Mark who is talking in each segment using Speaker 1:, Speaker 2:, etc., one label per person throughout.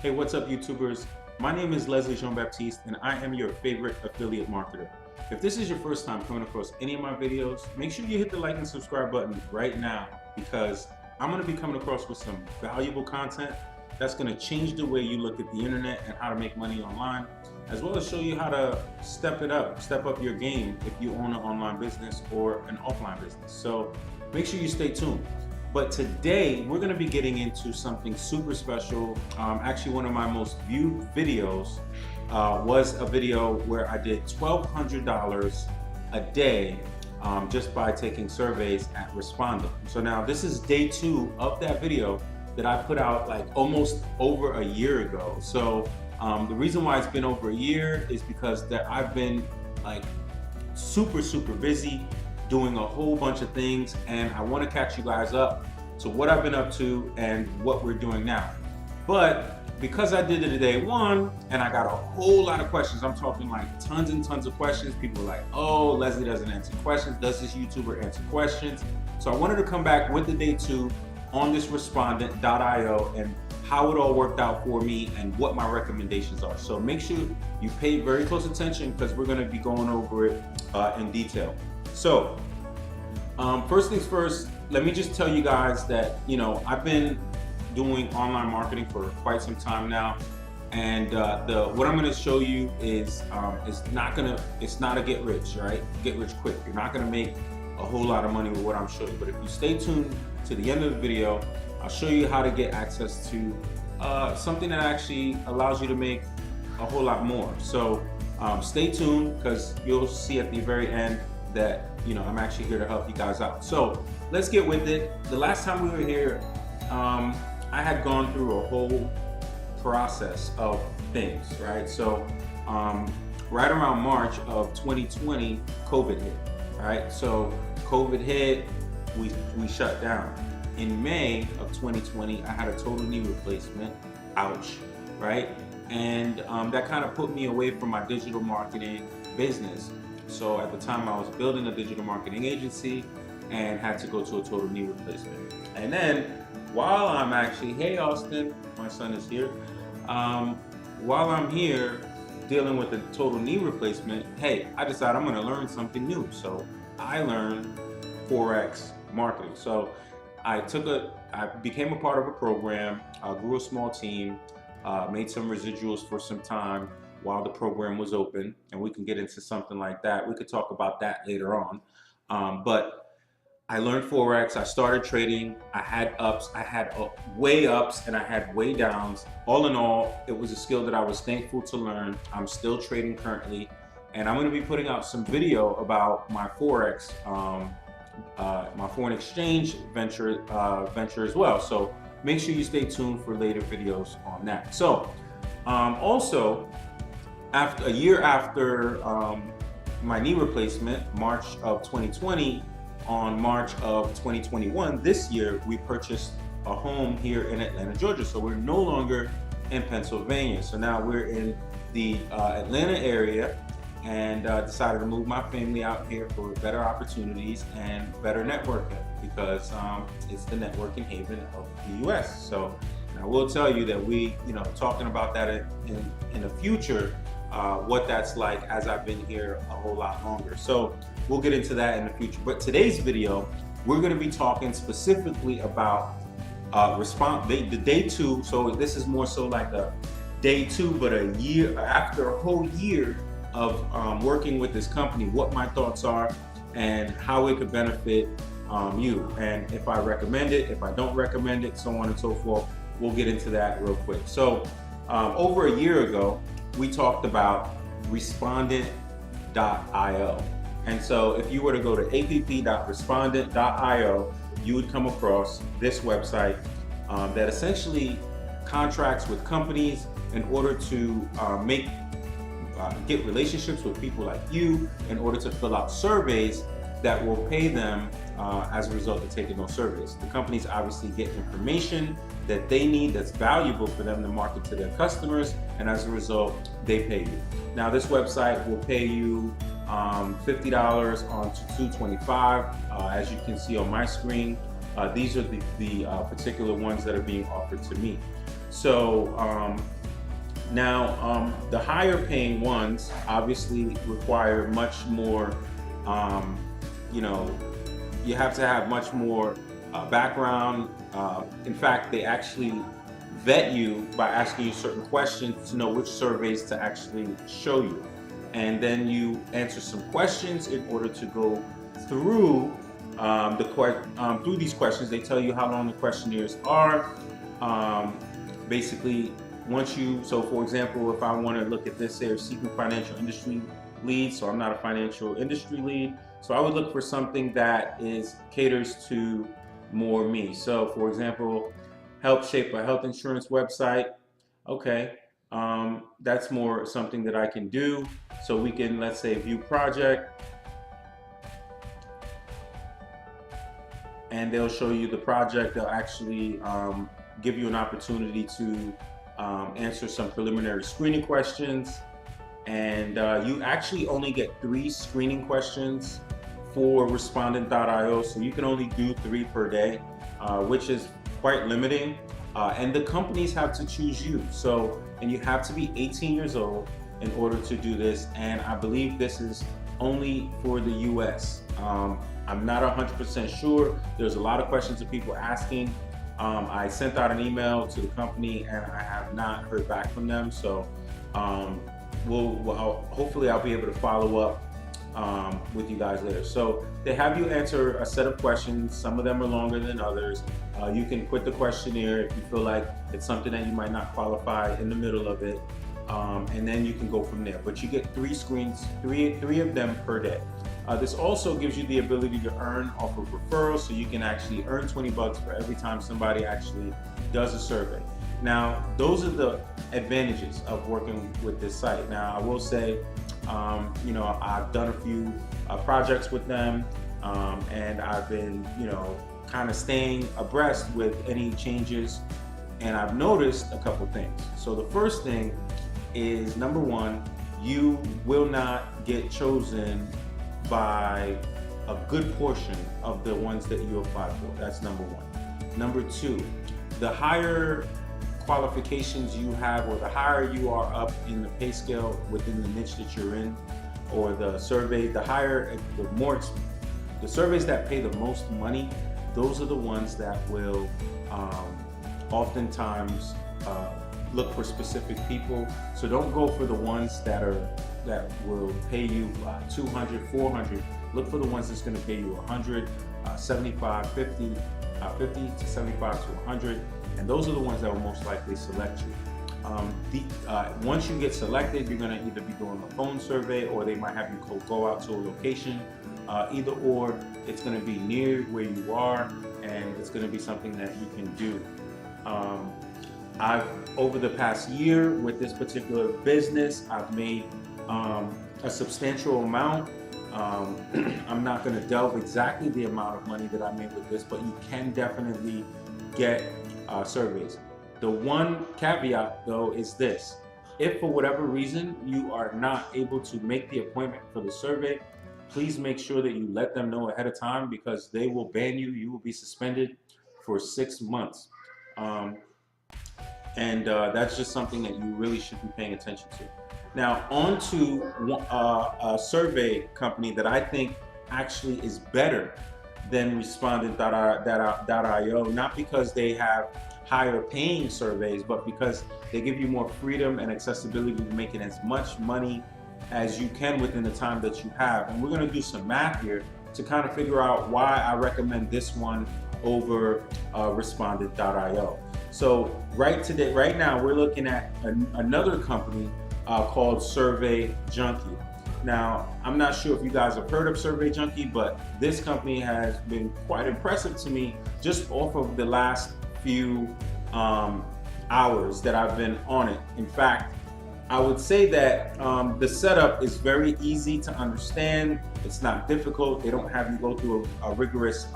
Speaker 1: Hey, what's up, YouTubers? My name is Leslie Jean-Baptiste, and I am your favorite affiliate marketer. If this is your first time coming across any of my videos, make sure you hit the like and subscribe button right now, because I'm going to be coming across with some valuable content that's going to change the way you look at the internet and how to make money online, as well as show you how to step up your game if you own an online business or an offline business. So make sure you stay tuned. But today we're going to be getting into something super special. Actually, one of my most viewed videos was a video where I did $1,200 a day just by taking surveys at Respondent. So now this is day 2 of that video that I put out like almost over a year ago. So the reason why it's been over a year is because I've been like super busy doing a whole bunch of things, and I want to catch you guys up to what I've been up to and what we're doing now. But because I did it day 1 and I got a whole lot of questions, I'm talking like tons and tons of questions. People are like, oh, Leslie doesn't answer questions. Does this YouTuber answer questions? So I wanted to come back with the day 2 on this Respondent.io and how it all worked out for me and what my recommendations are. So make sure you pay very close attention, because we're going to be going over it in detail. So first things first, let me just tell you guys that, I've been doing online marketing for quite some time now, and what I'm going to show you is it's not a get rich quick. You're not going to make a whole lot of money with what I'm showing you, but if you stay tuned to the end of the video, I'll show you how to get access to something that actually allows you to make a whole lot more. So stay tuned, because you'll see at the very end that I'm actually here to help you guys out. So let's get with it. The last time we were here, I had gone through a whole process of things, right? So right around March of 2020, COVID hit, right? So COVID hit, we shut down. In May of 2020, I had a total knee replacement, ouch, right? And that kind of put me away from my digital marketing business. So at the time, I was building a digital marketing agency and had to go to a total knee replacement. And then while I'm actually, hey Austin, my son is here. While I'm here dealing with the total knee replacement, hey, I decided I'm gonna learn something new. So I learned Forex marketing. So I became a part of a program, grew a small team, made some residuals for some time while the program was open, and we can get into something like that. We could talk about that later on. But I learned Forex, I started trading, I had ups, I had way ups, and I had way downs. All in all, it was a skill that I was thankful to learn. I'm still trading currently, and I'm gonna be putting out some video about my Forex, my foreign exchange venture as well. So make sure you stay tuned for later videos on that. So also, a year after my knee replacement, March of 2020, on March of 2021, this year, we purchased a home here in Atlanta, Georgia. So we're no longer in Pennsylvania. So now we're in the Atlanta area, and decided to move my family out here for better opportunities and better networking, because it's the networking haven of the US. So I will tell you that we, talking about that in the future, what that's like as I've been here a whole lot longer. So we'll get into that in the future. But today's video, we're going to be talking specifically about the day 2. So this is more so like a day 2, but a year after a whole year of working with this company, what my thoughts are and how it could benefit you, and if I recommend it, if I don't recommend it, so on and so forth. We'll get into that real quick. So over a year ago, we talked about Respondent.io. And so if you were to go to app.respondent.io, you would come across this website that essentially contracts with companies in order to get relationships with people like you, in order to fill out surveys that will pay them as a result of taking those surveys. The companies obviously get information that they need that's valuable for them to market to their customers, and as a result, they pay you. Now, this website will pay you $50 on to $225. As you can see on my screen, these are the particular ones that are being offered to me. So now the higher paying ones obviously require much more, you know, you have to have much more background. In fact, they actually vet you by asking you certain questions to know which surveys to actually show you. And then you answer some questions in order to go through through these questions. They tell you how long the questionnaires are. Basically, so for example, if I want to look at this here, seeking financial industry lead, so I'm not a financial industry lead, so I would look for something that caters to more me. So for example, help shape a health insurance website. Okay, that's more something that I can do. So we can, let's say, view project, and they'll show you the project. They'll actually give you an opportunity to answer some preliminary screening questions. And you actually only get 3 screening questions for Respondent.io, so you can only do 3 per day, which is quite limiting. And the companies have to choose you. So, and you have to be 18 years old in order to do this. And I believe this is only for the US. I'm not 100% sure. There's a lot of questions that people asking. I sent out an email to the company and I have not heard back from them. So hopefully I'll be able to follow up with you guys later. So they have you answer a set of questions. Some of them are longer than others. You can quit the questionnaire if you feel like it's something that you might not qualify in the middle of it, and then you can go from there. But you get 3 screens, three of them per day. This also gives you the ability to earn off of referrals, so you can actually earn 20 bucks for every time somebody actually does a survey. Now, those are the advantages of working with this site. Now, I will say, you know, I've done a few projects with them, and I've been, you know, kind of staying abreast with any changes, and I've noticed a couple things. So the first thing is, number 1, you will not get chosen by a good portion of the ones that you apply for. That's number 1. Number 2, the higher qualifications you have, or the higher you are up in the pay scale within the niche that you're in, or the survey, the surveys that pay the most money, those are the ones that will oftentimes look for specific people. So don't go for the ones that will pay you 200, 400. Look for the ones that's going to pay you 100, 75, 50, 50 to 75 to 100, and those are the ones that will most likely select you. Once you get selected, you're going to either be doing a phone survey, or they might have you go out to a location. Either or, it's going to be near where you are, and it's going to be something that you can do. Over the past year with this particular business, I've made a substantial amount. I'm not going to delve exactly the amount of money that I made with this, but you can definitely get surveys. The one caveat though is this: if for whatever reason you are not able to make the appointment for the survey, please make sure that you let them know ahead of time, because they will ban you. You will be suspended for 6 months. That's just something that you really should be paying attention to. Now, on to a survey company that I think actually is better than Respondent.io, not because they have higher paying surveys, but because they give you more freedom and accessibility to making as much money as you can within the time that you have. And we're going to do some math here to kind of figure out why I recommend this one over Respondent.io. So right now we're looking at another company called Survey Junkie. Now, I'm not sure if you guys have heard of Survey Junkie, but this company has been quite impressive to me just off of the last few hours that I've been on it. In fact, I would say that the setup is very easy to understand. It's not difficult. They don't have you go through a rigorous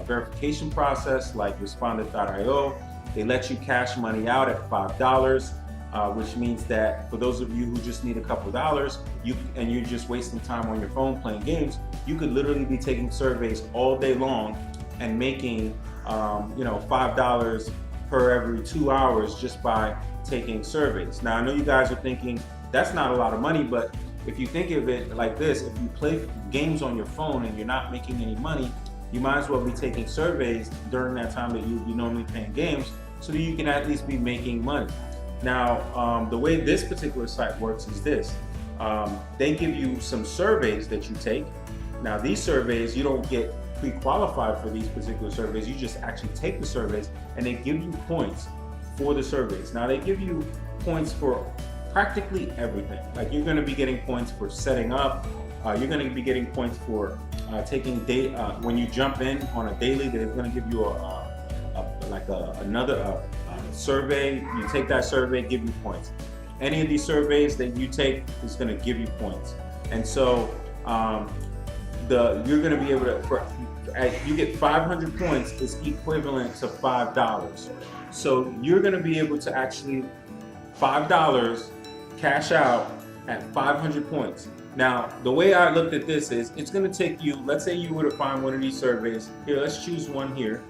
Speaker 1: verification process like Respondent.io. They let you cash money out at $5, which means that for those of you who just need a couple dollars, and you're just wasting time on your phone playing games, you could literally be taking surveys all day long and making $5 per every 2 hours just by taking surveys. Now I know you guys are thinking that's not a lot of money, but if you think of it like this, if you play games on your phone and you're not making any money, you might as well be taking surveys during that time that you'd be normally playing games, so that you can at least be making money. Now, the way this particular site works is this. They give you some surveys that you take. Now, these surveys, you don't get pre-qualified for these particular surveys. You just actually take the surveys, and they give you points for the surveys. Now, they give you points for practically everything. Like, you're going to be getting points for setting up. You're going to be getting points for taking when you jump in on a daily. They're going to give you another survey. You take that survey, give you points. Any of these surveys that you take is going to give you points. And so you're going to be able to, you get 500 points is equivalent to $5. So you're going to be able to actually $5 cash out at 500 points. Now, the way I looked at this is, it's going to take you, let's say you were to find one of these surveys. Here, let's choose one here.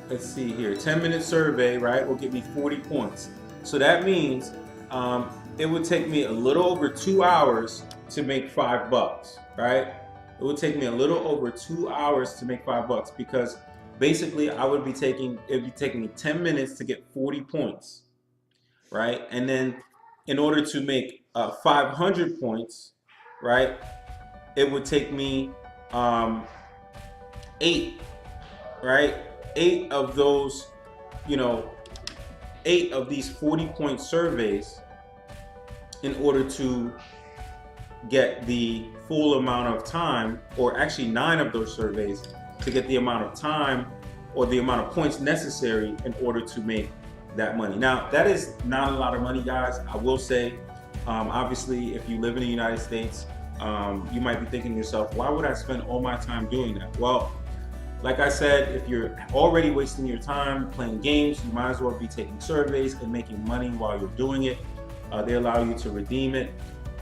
Speaker 1: Let's see here, 10-minute survey, right, will give me 40 points. So that means it would take me a little over 2 hours to make $5, right? It would take me a little over 2 hours to make $5 because basically it'd be taking me 10 minutes to get 40 points, right? And then in order to make 500 points, right, it would take me 8 of those, 8 of these 40-point surveys in order to get the full amount of time, or actually 9 of those surveys to get the amount of time or the amount of points necessary in order to make that money. Now, that is not a lot of money, guys. I will say, obviously, if you live in the United States, you might be thinking to yourself, why would I spend all my time doing that? Well, like I said, if you're already wasting your time playing games, you might as well be taking surveys and making money while you're doing it. They allow you to redeem it,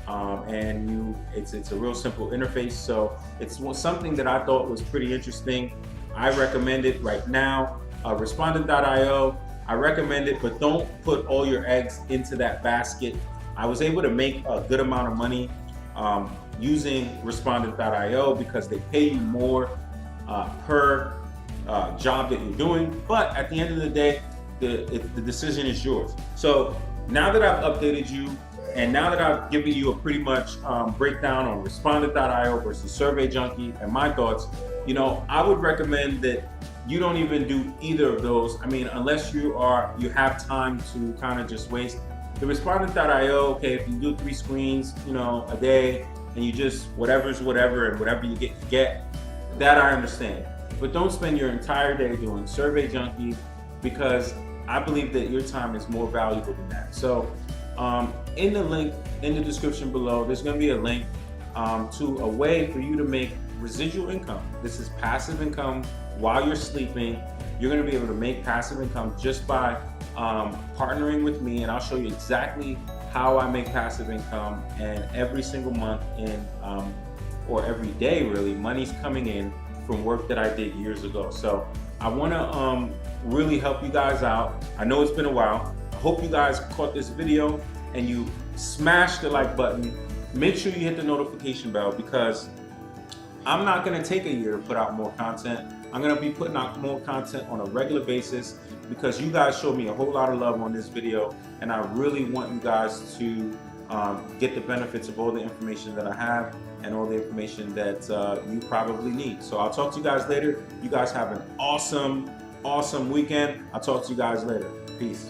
Speaker 1: and it's a real simple interface. So it's something that I thought was pretty interesting. I recommend it right now. Respondent.io. I recommend it, but don't put all your eggs into that basket. I was able to make a good amount of money using Respondent.io because they pay you more per job that you're doing. But at the end of the day, the decision is yours. So now that I've updated you, and now that I've given you a pretty much breakdown on Respondent.io versus Survey Junkie and my thoughts, I would recommend that you don't even do either of those. I mean, unless you have time to kind of just waste. The Respondent.io, okay, if you do 3 screens, a day, and you just whatever's whatever, and whatever you get, that I understand. But don't spend your entire day doing Survey Junkie, because I believe that your time is more valuable than that. So in the link in the description below, there's going to be a link to a way for you to make residual income. This is passive income while you're sleeping. You're going to be able to make passive income just by partnering with me, and I'll show you exactly how I make passive income. And every single month or every day really, money's coming in from work that I did years ago. So I want to really help you guys out. I know it's been a while. I hope you guys caught this video and you smash the like button. Make sure you hit the notification bell, because I'm not going to take a year to put out more content. I'm going to be putting out more content on a regular basis because you guys showed me a whole lot of love on this video, and I really want you guys to get the benefits of all the information that I have and all the information that you probably need. So I'll talk to you guys later. You guys have an awesome weekend. I'll talk to you guys later. Peace.